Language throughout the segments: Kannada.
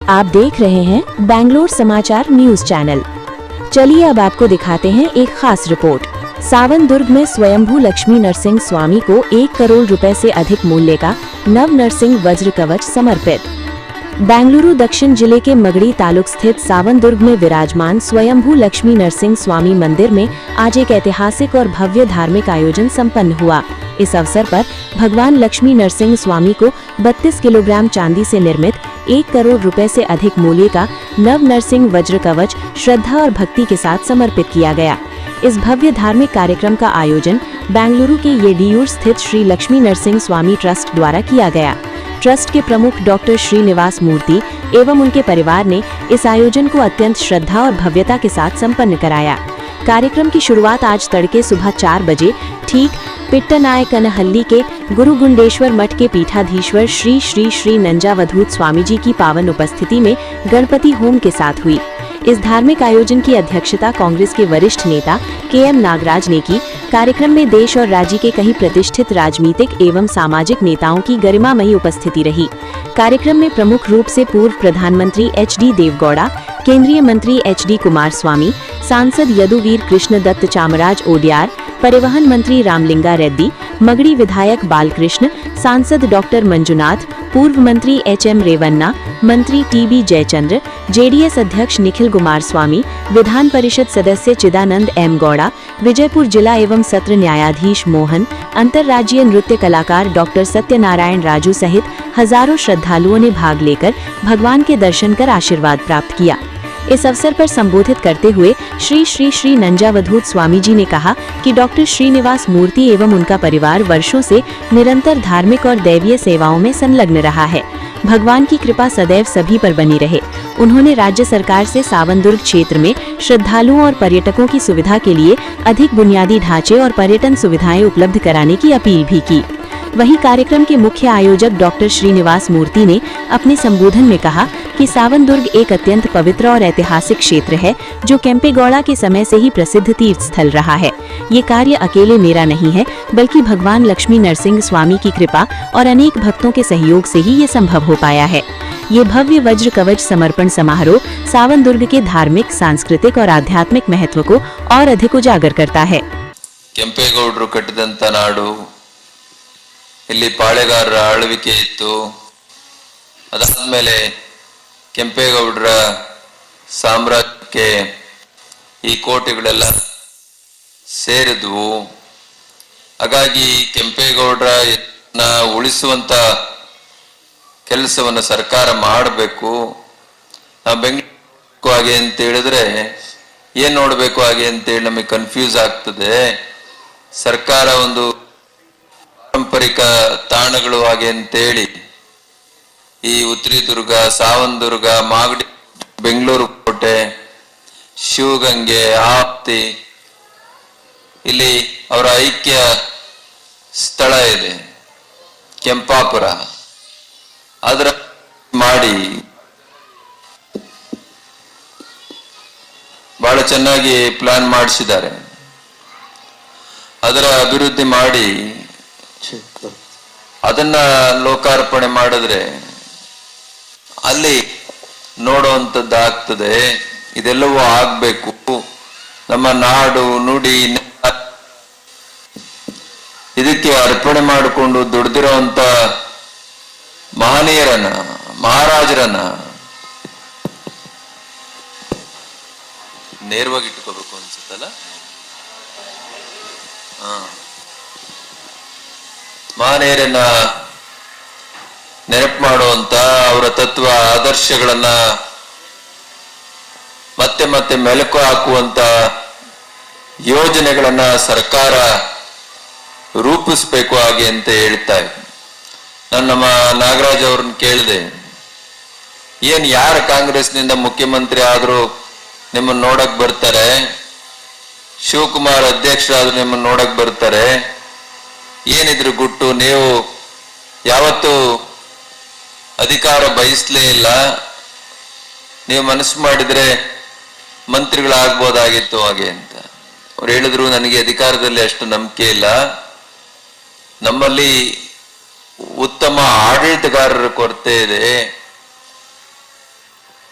आप देख रहे हैं बैंगलोर समाचार न्यूज चैनल। चलिए अब आपको दिखाते हैं एक खास रिपोर्ट। सावन दुर्ग में स्वयंभू लक्ष्मी नरसिंह स्वामी को 1 करोड़ रुपए से अधिक मूल्य का नव नरसिंह वज्र कवच समर्पित। बेंगलुरु दक्षिण जिले के मगड़ी तालुक स्थित सावन दुर्ग में विराजमान स्वयंभू लक्ष्मी नरसिंह स्वामी मंदिर में आज एक ऐतिहासिक और भव्य धार्मिक आयोजन संपन्न हुआ। इस अवसर पर भगवान लक्ष्मी नरसिंह स्वामी को 32 किलोग्राम चांदी से निर्मित 1 करोड़ रुपए से अधिक मूल्य का नव नरसिंह वज्र कवच श्रद्धा और भक्ति के साथ समर्पित किया गया। इस भव्य धार्मिक कार्यक्रम का आयोजन बेंगलुरु के येडियूर स्थित श्री लक्ष्मी नरसिंह स्वामी ट्रस्ट द्वारा किया गया। ट्रस्ट के प्रमुख डॉक्टर श्रीनिवास मूर्ति एवं उनके परिवार ने इस आयोजन को अत्यंत श्रद्धा और भव्यता के साथ संपन्न कराया। कार्यक्रम की शुरुआत आज तड़के सुबह 4 बजे ठीक पिट्टनायकनहल्ली के गुरु गुंडेश्वर मठ के पीठाधीश्वर श्री श्री श्री नंजावधूत स्वामी जी की पावन उपस्थिति में गणपति होम के साथ हुई। इस धार्मिक आयोजन की अध्यक्षता कांग्रेस के वरिष्ठ नेता KM नागराज ने की। कार्यक्रम में देश और राज्य के कई प्रतिष्ठित राजनीतिक एवं सामाजिक नेताओं की गरिमामयी उपस्थिति रही। कार्यक्रम में प्रमुख रूप से पूर्व प्रधानमंत्री HD देवगौड़ा, केंद्रीय मंत्री HD कुमारस्वामी, सांसद यदुवीर कृष्ण दत्त चामराज ओडियार, परिवहन मंत्री रामलिंगा रेड्डी, मगड़ी विधायक बालकृष्ण, सांसद डॉक्टर मंजुनाथ, पूर्व मंत्री HM रेवन्ना, मंत्री TB जयचंद्र, JDS अध्यक्ष निखिल कुमारस्वामी, विधान परिषद सदस्य चिदानंद M गौड़ा, विजयपुर जिला एवं सत्र न्यायाधीश मोहन, अंतर्राज्यीय नृत्य कलाकार डॉक्टर सत्यनारायण राजू सहित हजारों श्रद्धालुओं ने भाग लेकर भगवान के दर्शन कर आशीर्वाद प्राप्त किया। इस अवसर पर संबोधित करते हुए श्री श्री श्री नंजावधूत स्वामी जी ने कहा कि डॉक्टर श्रीनिवास मूर्ति एवं उनका परिवार वर्षों से निरंतर धार्मिक और दैवीय सेवाओं में संलग्न रहा है। भगवान की कृपा सदैव सभी पर बनी रहे। उन्होंने राज्य सरकार से सावन दुर्ग क्षेत्र में श्रद्धालुओं और पर्यटकों की सुविधा के लिए अधिक बुनियादी ढांचे और पर्यटन सुविधाएं उपलब्ध कराने की अपील भी की। वहीं कार्यक्रम के मुख्य आयोजक डॉक्टर श्रीनिवास मूर्ति ने अपने संबोधन में कहा कि सावन दुर्ग एक अत्यंत पवित्र और ऐतिहासिक क्षेत्र है जो केम्पेगौड़ा के समय से ही प्रसिद्ध तीर्थ स्थल रहा है। ये कार्य अकेले मेरा नहीं है बल्कि भगवान लक्ष्मी नरसिंह स्वामी की कृपा और अनेक भक्तों के सहयोग से ही ये संभव हो पाया है। ये भव्य वज्र कवच समर्पण समारोह सावन दुर्ग के धार्मिक, सांस्कृतिक और आध्यात्मिक महत्व को और अधिक उजागर करता है। ಕೆಂಪೇಗೌಡರು ಕಟ್ಟಿದಂತ ನಾಡು, ಇಲ್ಲಿ ಪಾಳೆಗಾರರ ಆಳ್ವಿಕೆ ಇತ್ತು। ಅದಾದ್ಮೇಲೆ ಕೆಂಪೇಗೌಡರ ಸಾಮ್ರಾಜ್ಯಕ್ಕೆ ಈ ಕೋಟೆಗಳೆಲ್ಲ ಸೇರಿದ್ವು। ಹಾಗಾಗಿ ಕೆಂಪೇಗೌಡರನ್ನ ಉಳಿಸುವಂತ ಕೆಲಸವನ್ನು ಸರ್ಕಾರ ಮಾಡಬೇಕು। ನಾವು ಬೆಂಗಳೂರು ಹಾಗೆ ಅಂತ ಹೇಳಿದ್ರೆ ಏನ್ ನೋಡ್ಬೇಕು ಹಾಗೆ ಅಂತ ಹೇಳಿ ನಮಗೆ ಕನ್ಫ್ಯೂಸ್ ಆಗ್ತದೆ। ಸರ್ಕಾರ ಒಂದು ಪಾರಂಪರಿಕ ತಾಣಗಳು ಹಾಗೆ ಅಂತೇಳಿ ಈ ಉತ್ತರಿ ದುರ್ಗ, ಸಾವನ್ ದುರ್ಗ, ಮಾಗಡಿ, ಬೆಂಗಳೂರು ಕೋಟೆ, ಶಿವಗಂಗೆ, ಆಪ್ತಿ, ಇಲ್ಲಿ ಅವರ ಐಕ್ಯ ಸ್ಥಳ ಇದೆ ಕೆಂಪಾಪುರ, ಅದರ ಮಾಡಿ ಬಹಳ ಚೆನ್ನಾಗಿ ಪ್ಲಾನ್ ಮಾಡಿಸಿದ್ದಾರೆ। ಅದರ ಅಭಿವೃದ್ಧಿ ಮಾಡಿ ಅದನ್ನ ಲೋಕಾರ್ಪಣೆ ಮಾಡಿದ್ರೆ ಅಲ್ಲಿ ನೋಡುವಂಥದ್ದು ಆಗ್ತದೆ। ಇದೆಲ್ಲವೂ ಆಗ್ಬೇಕು। ನಮ್ಮ ನಾಡು, ನುಡಿ ಇದಕ್ಕೆ ಅರ್ಪಣೆ ಮಾಡಿಕೊಂಡು ದುಡ್ದಿರೋಂತ ಮಹನೀಯರನ್ನ, ಮಹಾರಾಜರನ್ನ ನೇರವಾಗಿ ಇಟ್ಕೋಬೇಕು ಅನ್ಸುತ್ತಲ್ಲ। ಮಹನೀಯರನ್ನ ನೆನಪು ಮಾಡುವಂತ, ಅವರ ತತ್ವ ಆದರ್ಶಗಳನ್ನ ಮತ್ತೆ ಮತ್ತೆ ಮೆಲುಕು ಹಾಕುವಂತ ಯೋಜನೆಗಳನ್ನ ಸರ್ಕಾರ ರೂಪಿಸ್ಬೇಕು ಹಾಗೆ ಅಂತ ಹೇಳ್ತಾ ಇದ್ದೆ। ನಾನು ನಮ್ಮ ನಾಗರಾಜ್ ಅವ್ರನ್ನ ಕೇಳಿದೆ, ಏನ್ ಯಾರು ಕಾಂಗ್ರೆಸ್ನಿಂದ ಮುಖ್ಯಮಂತ್ರಿ ಆದ್ರೂ ನಿಮ್ಮನ್ನ ನೋಡಕ್ ಬರ್ತಾರೆ, ಶಿವಕುಮಾರ್ ಅಧ್ಯಕ್ಷರಾದ್ರೂ ನಿಮ್ಮನ್ನ ನೋಡಕ್ ಬರ್ತಾರೆ, ಏನಿದ್ರು ಗುಟ್ಟು, ನೀವು ಯಾವತ್ತೂ ಅಧಿಕಾರ ಬಯಸ್ಲೇ ಇಲ್ಲ, ನೀವು ಮನಸ್ಸು ಮಾಡಿದ್ರೆ ಮಂತ್ರಿಗಳಾಗ್ಬೋದಾಗಿತ್ತು ಹಾಗೆ ಅಂತ ಅವ್ರು ಹೇಳಿದ್ರು। ನನಗೆ ಅಧಿಕಾರದಲ್ಲಿ ಅಷ್ಟು ನಂಬಿಕೆ ಇಲ್ಲ, ನಮ್ಮಲ್ಲಿ ಉತ್ತಮ ಆಡಳಿತಗಾರರ ಕೊರತೆ ಇದೆ,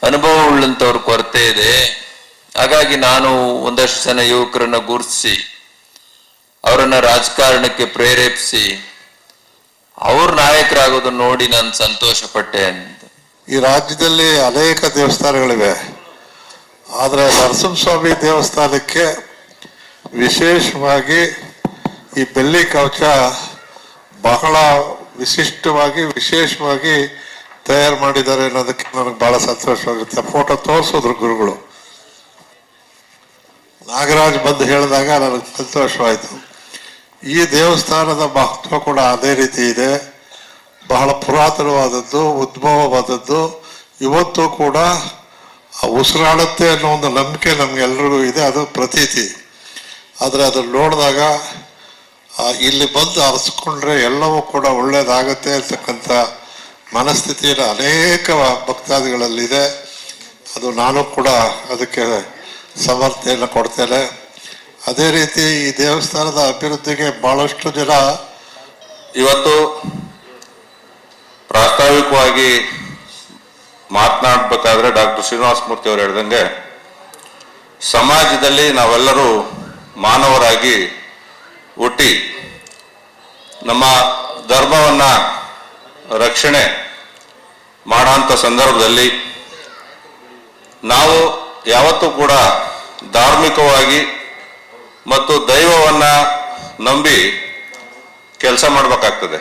ಅನುಭವ ಉಳ್ಳಂತವ್ರ ಕೊರತೆ ಇದೆ. ಹಾಗಾಗಿ ನಾನು ಒಂದಷ್ಟು ಜನ ಯುವಕರನ್ನ ಗುರುತಿಸಿ ಅವರನ್ನ ರಾಜಕಾರಣಕ್ಕೆ ಪ್ರೇರೇಪಿಸಿ ಅವ್ರ ನಾಯಕರಾಗೋದನ್ನ ನೋಡಿ ನಾನು ಸಂತೋಷ ಪಟ್ಟೆ ಅಂತ. ಈ ರಾಜ್ಯದಲ್ಲಿ ಅನೇಕ ದೇವಸ್ಥಾನಗಳಿವೆ, ಆದರೆ ನರಸಿಂಹಸ್ವಾಮಿ ದೇವಸ್ಥಾನಕ್ಕೆ ವಿಶೇಷವಾಗಿ ಈ ಬೆಳ್ಳಿ ಕವಚ ಬಹಳ ವಿಶೇಷವಾಗಿ ತಯಾರು ಮಾಡಿದ್ದಾರೆ ಅನ್ನೋದಕ್ಕೆ ನನಗೆ ಬಹಳ ಸಂತೋಷವಾಗುತ್ತೆ. ಫೋಟೋ ತೋರಿಸೋದ್ರು ಗುರುಗಳು, ನಾಗರಾಜ್ ಬಂದು ಹೇಳಿದಾಗ ನನಗೆ ಸಂತೋಷವಾಯಿತು. ಈ ದೇವಸ್ಥಾನದ ಮಹತ್ವ ಕೂಡ ಅದೇ ರೀತಿ ಇದೆ, ಬಹಳ ಪುರಾತನವಾದದ್ದು, ಉದ್ಭವವಾದದ್ದು. ಇವತ್ತು ಕೂಡ ಉಸಿರಾಡುತ್ತೆ ಅನ್ನೋ ಒಂದು ನಂಬಿಕೆ ನಮ್ಗೆಲ್ರಿಗೂ ಇದೆ, ಅದು ಪ್ರತೀತಿ. ಆದರೆ ಅದನ್ನು ನೋಡಿದಾಗ ಇಲ್ಲಿ ಬಂದು ಅರಸ್ಕೊಂಡ್ರೆ ಎಲ್ಲವೂ ಕೂಡ ಒಳ್ಳೇದಾಗತ್ತೆ ಅಂತಕ್ಕಂಥ ಮನಸ್ಥಿತಿಯನ್ನು ಅನೇಕ ಭಕ್ತಾದಿಗಳಲ್ಲಿದೆ. ಅದು ನಾನು ಕೂಡ ಅದಕ್ಕೆ ಸಮರ್ಥನೆಯನ್ನು ಕೊಡ್ತೇನೆ. ಅದೇ ರೀತಿ ಈ ದೇವಸ್ಥಾನದ ಅಭಿವೃದ್ಧಿಗೆ ಬಹಳಷ್ಟು ಜನ ಇವತ್ತು ಪ್ರಾಸ್ತಾವಿಕವಾಗಿ ಮಾತನಾಡಬೇಕಾದ್ರೆ ಡಾಕ್ಟರ್ ಶ್ರೀನಿವಾಸ ಮೂರ್ತಿ ಅವರು ಹೇಳಿದಂಗೆ ಸಮಾಜದಲ್ಲಿ ನಾವೆಲ್ಲರೂ ಮಾನವರಾಗಿ ಹುಟ್ಟಿ ನಮ್ಮ ಧರ್ಮವನ್ನು ರಕ್ಷಣೆ ಮಾಡೋಂಥ ಸಂದರ್ಭದಲ್ಲಿ ನಾವು ಯಾವತ್ತೂ ಕೂಡ ಧಾರ್ಮಿಕವಾಗಿ ಮತ್ತು ದೈವವನ್ನು ನಂಬಿ ಕೆಲಸ ಮಾಡಬೇಕಾಗ್ತದೆ.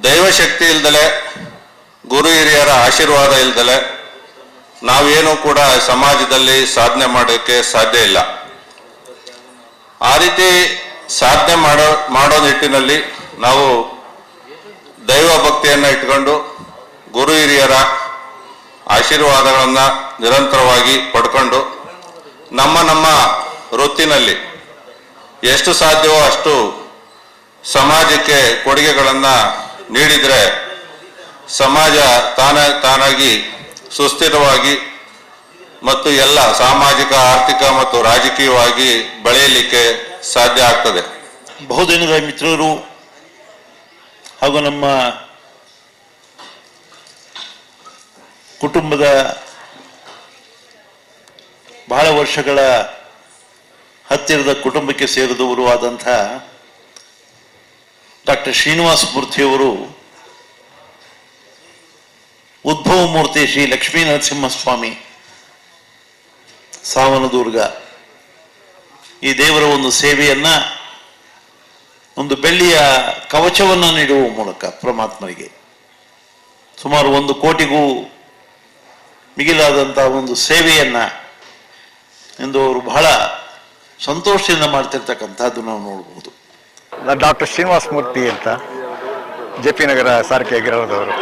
ದೈವಶಕ್ತಿ ಇಲ್ದಲೆ, ಗುರು ಹಿರಿಯರ ಆಶೀರ್ವಾದ ಇಲ್ದಲೆ ನಾವೇನು ಕೂಡ ಸಮಾಜದಲ್ಲಿ ಸಾಧನೆ ಮಾಡೋಕ್ಕೆ ಸಾಧ್ಯ ಇಲ್ಲ. ಆ ರೀತಿ ಸಾಧನೆ ಮಾಡೋ ನಿಟ್ಟಿನಲ್ಲಿ ನಾವು ದೈವ ಭಕ್ತಿಯನ್ನು ಇಟ್ಕೊಂಡು ಗುರು ಹಿರಿಯರ ಆಶೀರ್ವಾದಗಳನ್ನು ನಿರಂತರವಾಗಿ ಪಡ್ಕೊಂಡು ನಮ್ಮ ವೃತ್ತಿನಲ್ಲಿ ಎಷ್ಟು ಸಾಧ್ಯವೋ ಅಷ್ಟು ಸಮಾಜಕ್ಕೆ ಕೊಡುಗೆಗಳನ್ನು ನೀಡಿದರೆ ಸಮಾಜ ತಾನಾಗಿ ಸುಸ್ಥಿರವಾಗಿ ಮತ್ತು ಎಲ್ಲ ಸಾಮಾಜಿಕ, ಆರ್ಥಿಕ ಮತ್ತು ರಾಜಕೀಯವಾಗಿ ಬೆಳೆಯಲಿಕ್ಕೆ ಸಾಧ್ಯ ಆಗ್ತದೆ. ಬಹುದಿನದ ಮಿತ್ರರು ಹಾಗೂ ನಮ್ಮ ಕುಟುಂಬದ ಬಹಳ ವರ್ಷಗಳ ಹತ್ತಿರದ ಕುಟುಂಬಕ್ಕೆ ಸೇರಿದವರು ಆದಂಥ ಡಾಕ್ಟರ್ ಶ್ರೀನಿವಾಸ ಮೂರ್ತಿಯವರು ಉದ್ಭವ ಮೂರ್ತಿ ಶ್ರೀ ಲಕ್ಷ್ಮೀ ನರಸಿಂಹಸ್ವಾಮಿ ಸಾವನದುರ್ಗ ಈ ದೇವರ ಒಂದು ಸೇವೆಯನ್ನ, ಒಂದು ಬೆಳ್ಳಿಯ ಕವಚವನ್ನು ನೀಡುವ ಮೂಲಕ ಪರಮಾತ್ಮನಿಗೆ ಸುಮಾರು 1 ಕೋಟಿಗೂ ಮಿಗಿಲಾದಂತಹ ಒಂದು ಸೇವೆಯನ್ನ ಎಂದು ಅವರು ಬಹಳ ಸಂತೋಷದಿಂದ ಮಾಡ್ತಿರ್ತಕ್ಕಂಥದ್ದು ನಾವು ನೋಡಬಹುದು. ಡಾಕ್ಟರ್ ಶ್ರೀನಿವಾಸ ಮೂರ್ತಿ ಅಂತ JP ನಗರ ಸಾರಿಗೆ ಆಗಿರೋದವರು.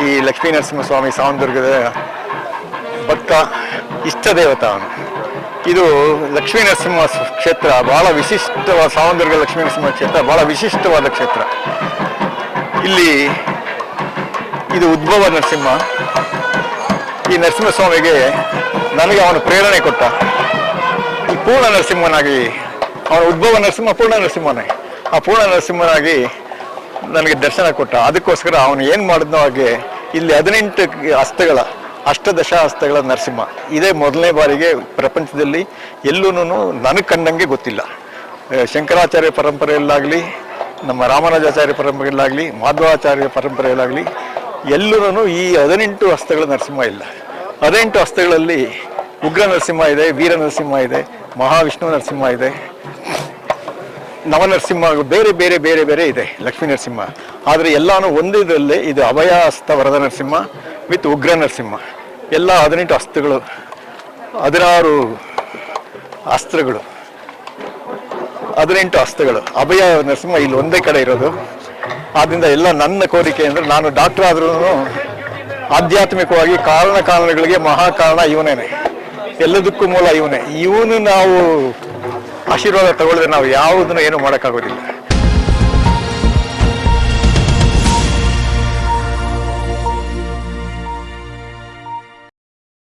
ಈ ಲಕ್ಷ್ಮೀ ನರಸಿಂಹಸ್ವಾಮಿ ಸಾವನದುರ್ಗದ ಭಕ್ತ, ಇಷ್ಟ ದೇವತ ಅವನು. ಇದು ಲಕ್ಷ್ಮೀ ನರಸಿಂಹ ಕ್ಷೇತ್ರ ಬಹಳ ವಿಶಿಷ್ಟವಾದ, ಸಾವನದುರ್ಗ ಲಕ್ಷ್ಮೀ ನರಸಿಂಹ ಕ್ಷೇತ್ರ ಬಹಳ ವಿಶಿಷ್ಟವಾದ ಕ್ಷೇತ್ರ. ಇಲ್ಲಿ ಇದು ಉದ್ಭವ ನರಸಿಂಹ. ಈ ನರಸಿಂಹಸ್ವಾಮಿಗೆ ನನಗೆ ಅವನು ಪ್ರೇರಣೆ ಕೊಟ್ಟ. ಈ ಪೂರ್ಣ ನರಸಿಂಹನಾಗಿ, ಅವನು ಉದ್ಭವ ನರಸಿಂಹ ಪೂರ್ಣ ನರಸಿಂಹನೇ, ಆ ಪೂರ್ಣ ನರಸಿಂಹನಾಗಿ ನನಗೆ ದರ್ಶನ ಕೊಟ್ಟ. ಅದಕ್ಕೋಸ್ಕರ ಅವನು ಏನು ಮಾಡಿದ್ನೋ ಹಾಗೆ ಇಲ್ಲಿ 18 ಹಸ್ತಗಳ, ಅಷ್ಟದಶ ಹಸ್ತಗಳ ನರಸಿಂಹ ಇದೇ ಮೊದಲನೇ ಬಾರಿಗೆ ಪ್ರಪಂಚದಲ್ಲಿ ಎಲ್ಲೂ ನನಗೆ ಕಂಡಂಗೆ ಗೊತ್ತಿಲ್ಲ. ಶಂಕರಾಚಾರ್ಯ ಪರಂಪರೆಯಲ್ಲಾಗಲಿ, ನಮ್ಮ ರಾಮಾನುಜಾಚಾರ್ಯ ಪರಂಪರೆಯಲ್ಲಾಗಲಿ, ಮಾಧವಾಚಾರ್ಯ ಪರಂಪರೆಯಲ್ಲಾಗಲಿ ಎಲ್ಲೂ ಈ 18 ಹಸ್ತಗಳ ನರಸಿಂಹ ಇಲ್ಲ. 18 ಹಸ್ತಗಳಲ್ಲಿ ಉಗ್ರ ನರಸಿಂಹ ಇದೆ, ವೀರ ನರಸಿಂಹ ಇದೆ, ಮಹಾವಿಷ್ಣು ನರಸಿಂಹ ಇದೆ, ನವನರಸಿಂಹ, ಬೇರೆ ಬೇರೆ ಬೇರೆ ಬೇರೆ ಇದೆ ಲಕ್ಷ್ಮೀ ನರಸಿಂಹ. ಆದರೆ ಎಲ್ಲಾನು ಒಂದಿದ್ರಲ್ಲೇ ಇದು ಅಭಯ ಹಸ್ತ ವರದ ನರಸಿಂಹ ವಿತ್ ಉಗ್ರ ನರಸಿಂಹ. ಎಲ್ಲ 18 ಹಸ್ತಗಳು, 16 ಅಸ್ತ್ರಗಳು, 18 ಹಸ್ತಗಳು. ಅಭಯ ನರಸಿಂಹ ಇಲ್ಲಿ ಒಂದೇ ಕಡೆ ಇರೋದು. ಆದ್ದರಿಂದ ಎಲ್ಲ ನನ್ನ ಕೋರಿಕೆ ಅಂದರೆ, ನಾನು ಡಾಕ್ಟರ್ ಆದ್ರೂ ಆಧ್ಯಾತ್ಮಿಕವಾಗಿ ಕಾರಣಗಳಿಗೆ ಮಹಾಕಾರಣ ಇವನೇನೆ, ಎಲ್ಲದಕ್ಕೂ ಮೂಲ ಇವನೇ. ಇವನು ನಾವು ಆಶೀರ್ವಾದ ತಗೊಳ್ಳಿದ್ರೆ ನಾವು ಯಾವುದನ್ನು ಏನು ಮಾಡೋಕ್ಕಾಗೋದಿಲ್ಲ.